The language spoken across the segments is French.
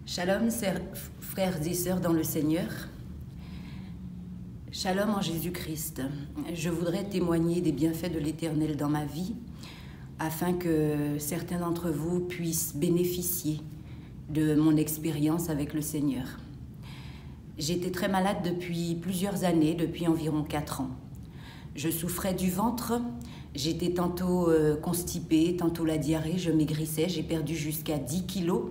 Shalom, frères et sœurs dans le Seigneur. Shalom en Jésus-Christ. Je voudrais témoigner des bienfaits de l'Éternel dans ma vie, afin que certains d'entre vous puissent bénéficier de mon expérience avec le Seigneur. J'étais très malade depuis plusieurs années, depuis environ 4 ans. Je souffrais du ventre, j'étais tantôt constipée, tantôt la diarrhée, je maigrissais, j'ai perdu jusqu'à 10 kilos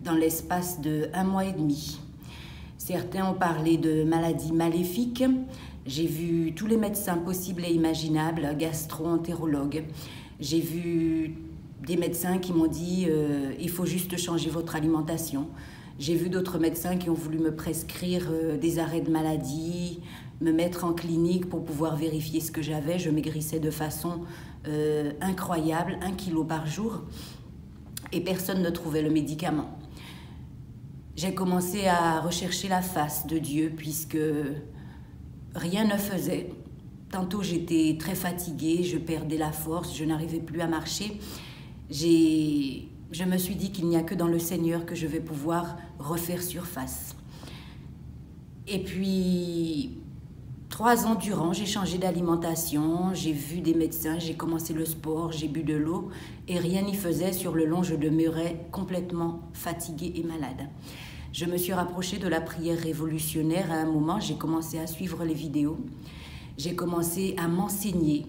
dans l'espace de 1 mois et demi. Certains ont parlé de maladies maléfiques. J'ai vu tous les médecins possibles et imaginables, gastro-entérologues. J'ai vu des médecins qui m'ont dit il faut juste changer votre alimentation. J'ai vu d'autres médecins qui ont voulu me prescrire des arrêts de maladie, me mettre en clinique pour pouvoir vérifier ce que j'avais. Je maigrissais de façon incroyable, 1 kilo par jour, et personne ne trouvait le médicament. J'ai commencé à rechercher la face de Dieu puisque rien ne faisait. Tantôt j'étais très fatiguée, je perdais la force, je n'arrivais plus à marcher. Je me suis dit qu'il n'y a que dans le Seigneur que je vais pouvoir refaire surface. Et puis, 3 ans durant, j'ai changé d'alimentation, j'ai vu des médecins, j'ai commencé le sport, j'ai bu de l'eau et rien n'y faisait. Sur le long, je demeurais complètement fatiguée et malade. Je me suis rapprochée de la prière révolutionnaire. À un moment, j'ai commencé à suivre les vidéos. J'ai commencé à m'enseigner.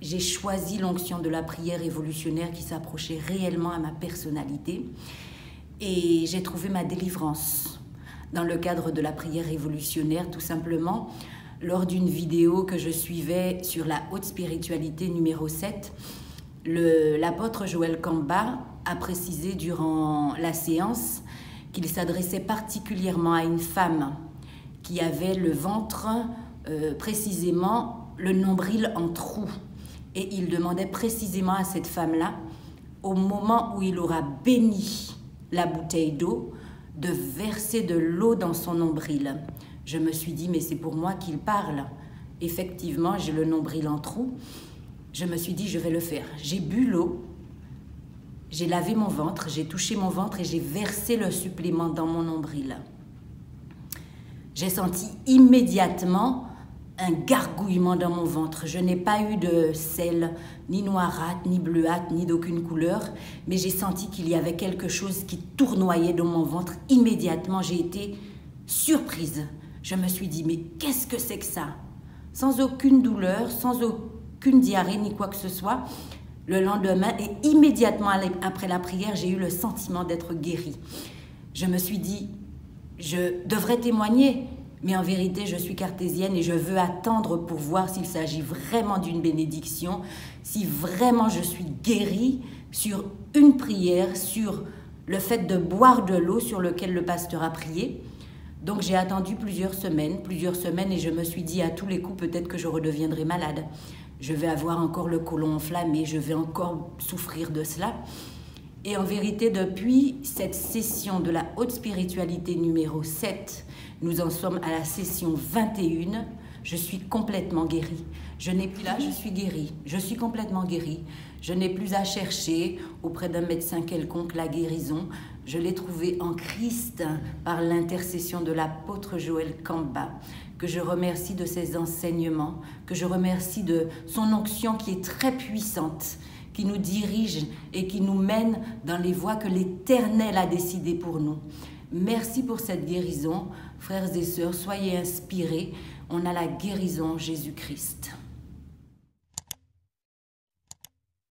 J'ai choisi l'onction de la prière révolutionnaire qui s'approchait réellement à ma personnalité. Et j'ai trouvé ma délivrance dans le cadre de la prière révolutionnaire, tout simplement. Lors d'une vidéo que je suivais sur la haute spiritualité numéro 7, l'apôtre Joël Kamba a précisé durant la séance qu'il s'adressait particulièrement à une femme qui avait le ventre, précisément le nombril en trou. Et il demandait précisément à cette femme-là, au moment où il aura béni la bouteille d'eau, de verser de l'eau dans son nombril. Je me suis dit, mais c'est pour moi qu'il parle. Effectivement, j'ai le nombril en trou. Je me suis dit, je vais le faire. J'ai bu l'eau, j'ai lavé mon ventre, j'ai touché mon ventre et j'ai versé le supplément dans mon nombril. J'ai senti immédiatement un gargouillement dans mon ventre. Je n'ai pas eu de sel, ni noirâtre, ni bleuâtre, ni d'aucune couleur, mais j'ai senti qu'il y avait quelque chose qui tournoyait dans mon ventre. Immédiatement, j'ai été surprise. Je me suis dit, mais qu'est-ce que c'est que ça? Sans aucune douleur, sans aucune diarrhée, ni quoi que ce soit. Le lendemain et immédiatement après la prière, j'ai eu le sentiment d'être guérie. Je me suis dit, je devrais témoigner, mais en vérité, je suis cartésienne et je veux attendre pour voir s'il s'agit vraiment d'une bénédiction, si vraiment je suis guérie sur une prière, sur le fait de boire de l'eau sur lequel le pasteur a prié. Donc j'ai attendu plusieurs semaines et je me suis dit à tous les coups, peut-être que je redeviendrai malade. Je vais avoir encore le côlon enflammé, je vais encore souffrir de cela. Et en vérité, depuis cette session de la haute spiritualité numéro 7, nous en sommes à la session 21, je suis complètement guérie. Je n'ai plus là, je suis guérie. Je suis complètement guérie. Je n'ai plus à chercher auprès d'un médecin quelconque la guérison. Je l'ai trouvée en Christ par l'intercession de l'apôtre Joël Kamba, que je remercie de ses enseignements, que je remercie de son onction qui est très puissante, qui nous dirige et qui nous mène dans les voies que l'Éternel a décidées pour nous. Merci pour cette guérison. Frères et sœurs, soyez inspirés. On a la guérison en Jésus-Christ.